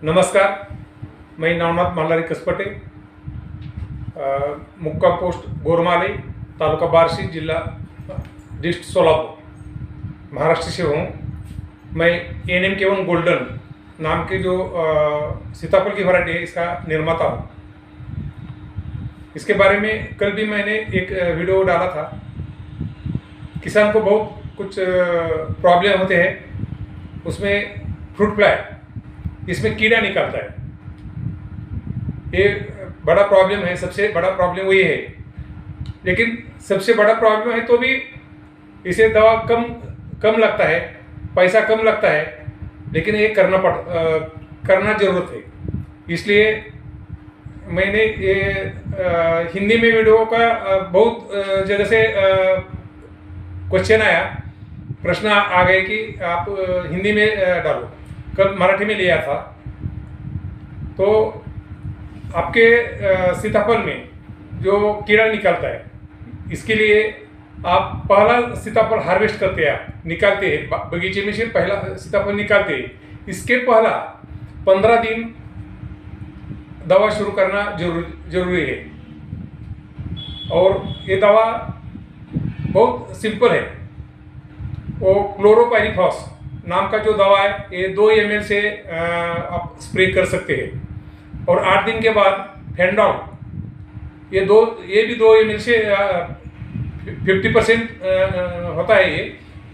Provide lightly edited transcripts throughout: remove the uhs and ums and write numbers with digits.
नमस्कार, मैं नवनाथ मल्हारी कसपटे, मुक्काम पोस्ट गोरमाले, तालुका बार्शी, जिला डिस्ट्रिक्ट सोलापुर, महाराष्ट्र से हूँ। मैं NM-K1 गोल्डन नाम के जो सीताफल की वैरायटी है, इसका निर्माता हूँ। इसके बारे में कल भी मैंने एक वीडियो डाला था। किसान को बहुत कुछ प्रॉब्लम होते हैं, उसमें फ्रूट फ्लाई, इसमें कीड़ा निकलता है। ये बड़ा प्रॉब्लम है, सबसे बड़ा प्रॉब्लम वही है। लेकिन सबसे बड़ा प्रॉब्लम है तो भी इसे दवा कम लगता है, पैसा कम लगता है, लेकिन ये करना जरूरत है। इसलिए मैंने ये हिंदी में वीडियो का बहुत जगह से क्वेश्चन आया, प्रश्न आ गए कि आप हिंदी में डालो। कल मराठी में लिया था। तो आपके सीताफल में जो कीड़ा निकलता है, इसके लिए आप पहला सीताफल हार्वेस्ट करते हैं, आप निकालते हैं बगीचे में से पहला सीताफल निकालते हैं। इसके पहला 15 दिन दवा शुरू करना जरूरी है। और ये दवा बहुत सिंपल है। वो क्लोरोपाइरीफॉस नाम का जो दवा है, ये 2 ml से आप स्प्रे कर सकते हैं। और 8 दिन के बाद फेंडॉल, ये भी 2 ml से 50% होता है,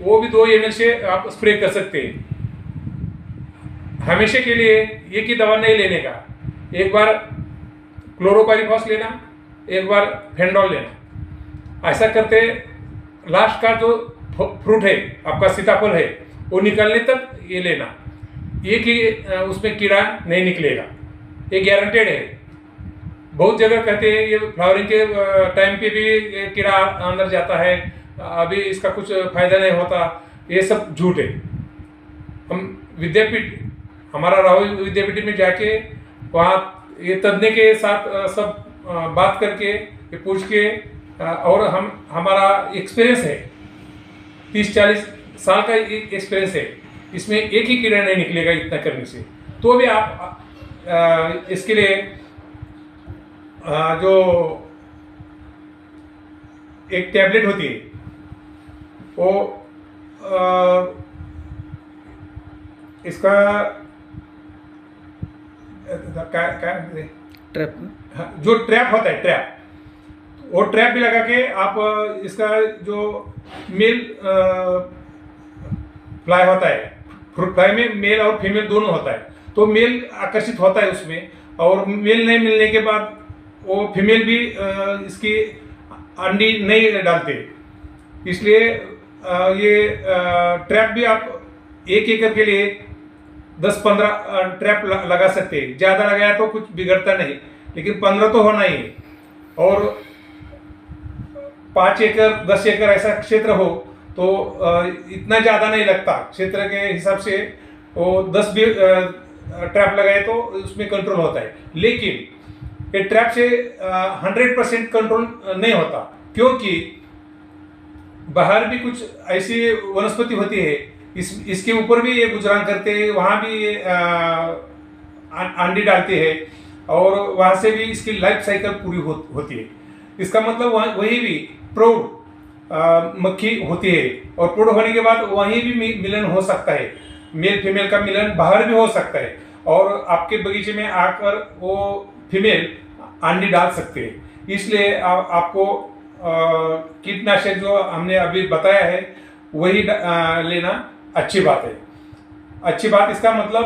वो भी 2 ml से आप स्प्रे कर सकते हैं। हमेशा के लिए एक ही दवा नहीं लेने का, एक बार क्लोरोपाइरीफॉस लेना, एक बार फेंडॉल लेना। ऐसा करते लास्ट का जो फ्रूट है, आपका सीताफल है, वो निकलने तक ये लेना। एक ही उसमें कीड़ा नहीं निकलेगा, ये गारंटेड है। बहुत जगह कहते हैं ये फ्लावरिंग के टाइम पे भी कीड़ा अंदर जाता है, अभी इसका कुछ फायदा नहीं होता। ये सब झूठ है। हम हमारा राहुल विद्यापीठ में जाके वहाँ ये तज्ञ के साथ सब बात करके, ये पूछ के, और हमारा एक्सपीरियंस है, 30-40 साल का एक्सपीरियंस है। इसमें एक ही कीड़ा नहीं निकलेगा इतना करने से। तो भी आप इसके लिए जो एक टैबलेट होती है, वो इसका क्या ट्रैप, जो ट्रैप होता है, ट्रैप, वो ट्रैप भी लगा के आप इसका जो मेल फ्लाई होता है, फ्रूट फ्लाई में मेल और फीमेल दोनों होता है। तो मेल आकर्षित होता है उसमें, और मेल नहीं मिलने के बाद वो फीमेल भी इसकी अंडी नहीं डालते। इसलिए ये ट्रैप भी आप 1 एकड़ के लिए 10-15 ट्रैप लगा सकते हैं। ज़्यादा लगाया तो कुछ बिगड़ता नहीं, लेकिन 15 तो होना ही है। और 5 एकड़ 10 एकड़ ऐसा क्षेत्र हो तो इतना ज़्यादा नहीं लगता। क्षेत्र के हिसाब से वो 10 भी ट्रैप लगाए तो उसमें कंट्रोल होता है। लेकिन ये ट्रैप से 100% कंट्रोल नहीं होता, क्योंकि बाहर भी कुछ ऐसी वनस्पति होती है, इसके ऊपर भी ये गुजरान करते हैं, वहाँ भी ये अंडी डालते हैं, और वहाँ से भी इसकी लाइफ साइकिल पूरी होती है। इसका मतलब वहीं भी प्रौढ़ मक्खी होती है, और प्रौढ़ होने के बाद वहीं भी मिलन हो सकता है। मेल फीमेल का मिलन बाहर भी हो सकता है, और आपके बगीचे में आकर वो फीमेल अंडी डाल सकते हैं। इसलिए आपको कीटनाशक जो हमने अभी बताया है वही लेना अच्छी बात है। अच्छी बात, इसका मतलब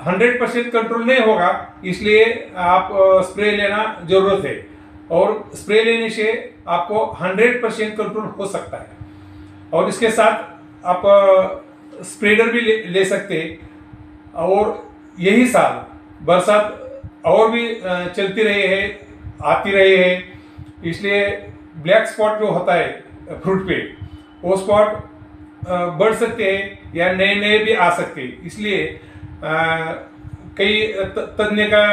100% कंट्रोल नहीं होगा, इसलिए आप स्प्रे लेना जरूरत है। और स्प्रे लेने से आपको 100% कंट्रोल हो सकता है। और इसके साथ आप स्प्रेडर भी ले सकते हैं। और यही साल बरसात और भी चलती रही है, आती रही है, इसलिए ब्लैक स्पॉट जो होता है फ्रूट पे, वो स्पॉट बढ़ सकते हैं या नए नए भी आ सकते हैं। इसलिए कई तज्ञ का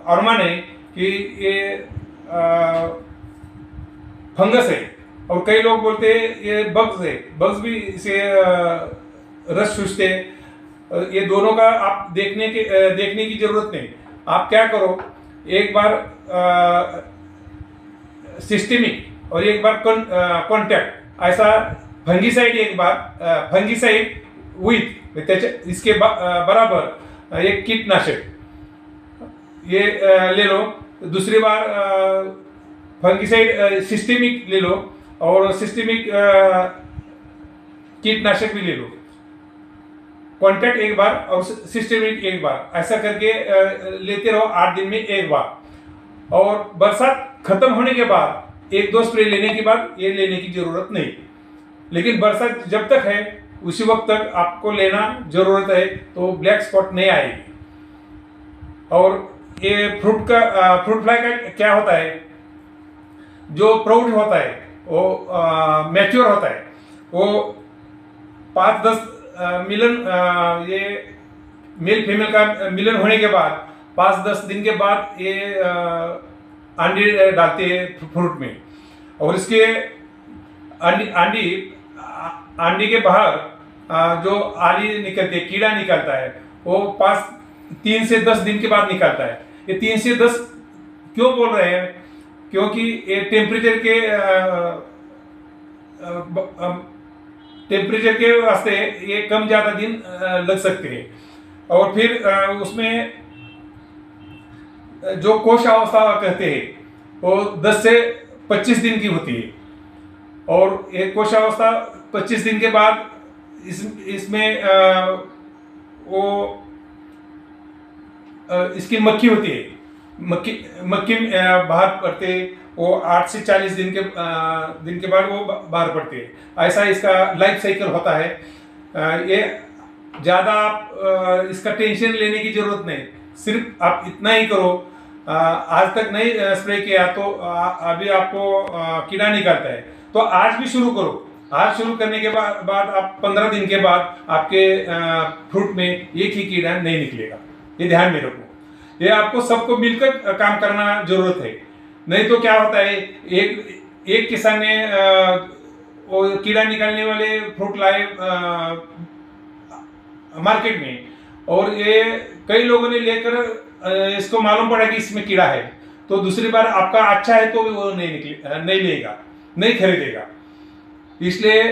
अनुमान है कि ये फंगस है, और कई लोग बोलते हैं ये बग्स है। बग्स भी इसे रस चूसते, ये दोनों का आप देखने की जरूरत नहीं। आप क्या करो, एक बार सिस्टेमिक और एक बार कॉन्टैक्ट, ऐसा फंगीसाइड एक बार, फंगीसाइड विथ इसके बराबर एक कीटनाशक ये ले लो। दूसरी बार फंगीसाइड सिस्टेमिक ले लो और सिस्टेमिक कीटनाशक भी ले लो। कॉन्टैक्ट एक बार और सिस्टेमिक एक बार, ऐसा करके लेते रहो 8 दिन में एक बार। और बरसात खत्म होने के बाद 1-2 स्प्रे लेने के बाद ये लेने की जरूरत नहीं। लेकिन बरसात जब तक है उसी वक्त तक आपको लेना जरूरत है, तो ब्लैक स्पॉट नहीं आएगी। और ये फ्रूट फ्लाई का क्या होता है, जो प्रौढ़ होता है वो मैच्योर होता है, वो 5-10 मिलन, ये मेल फीमेल का मिलन होने के बाद 5-10 दिन के बाद ये अंडे डालते हैं फ्रूट में। और इसके अंडी के बाहर जो आली निकलती है, कीड़ा निकलता है, वो 3 से 10 दिन के बाद निकलता है। ये 3 से 10 क्यों बोल रहे हैं, क्योंकि ये टेम्परेचर के वास्ते ये कम ज़्यादा दिन लग सकते हैं। और फिर उसमें जो कोशावस्था कहते हैं वो 10 से 25 दिन की होती है। और ये कोशावस्था 25 दिन के बाद इसमें वो इसकी मक्खी होती है, मक्खी बाहर पड़ते, वो 8 से 40 दिन के बाद वो बाहर पड़ते हैं। ऐसा इसका लाइफ साइकिल होता है। ये ज़्यादा आप इसका टेंशन लेने की जरूरत नहीं, सिर्फ आप इतना ही करो। आज तक नहीं स्प्रे किया तो अभी आपको कीड़ा निकलता है, तो आज भी शुरू करो। आज शुरू करने के बाद आप 15 दिन के बाद आपके फ्रूट में एक ही कीड़ा नहीं निकलेगा। ये ध्यान में रखो। ये आपको सबको मिलकर काम करना जरूरत है। नहीं तो क्या होता है, एक किसान ने वो कीड़ा निकालने वाले फ्रूट लाए मार्केट में, और ये कई लोगों ने लेकर इसको मालूम पड़ा कि इसमें कीड़ा है, तो दूसरी बार आपका अच्छा है तो वो नहीं लेगा, नहीं खरीदेगा। इसलिए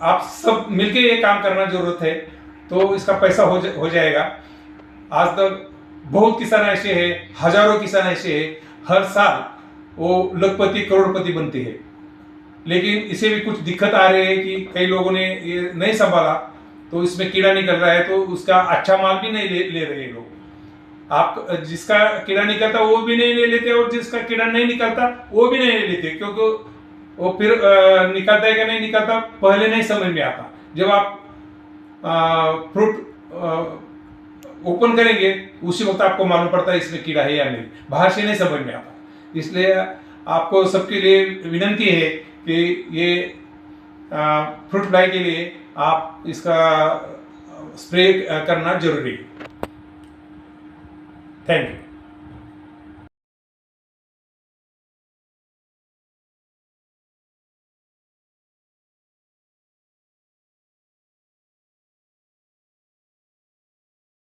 आप सब मिलके ये काम करना जरूरत है, तो इसका पैसा हो जाएगा। आज तक बहुत किसान ऐसे हैं, हजारों किसान ऐसे हैं, हर साल वो लखपति करोड़पति बनते हैं। लेकिन इसे भी कुछ दिक्कत आ रही है कि कई लोगों ने ये नहीं संभाला, तो इसमें कीड़ा निकल रहा है, तो उसका अच्छा माल भी नहीं ले रहे लोग। आप जिसका कीड़ा निकलता वो भी नहीं ले लेते, और जिसका कीड़ा नहीं निकलता वो भी नहीं ले लेते, क्योंकि वो फिर निकलता है कि नहीं निकलता पहले नहीं समझ में आता। जब आप फ्रूट ओपन करेंगे उसी वक्त आपको मालूम पड़ता है इसमें कीड़ा है या नहीं, बाहर से नहीं समझ में आता। इसलिए आपको सबके लिए विनती है कि ये फ्रूट फ्लाई के लिए आप इसका स्प्रे करना जरूरी है। Thank you.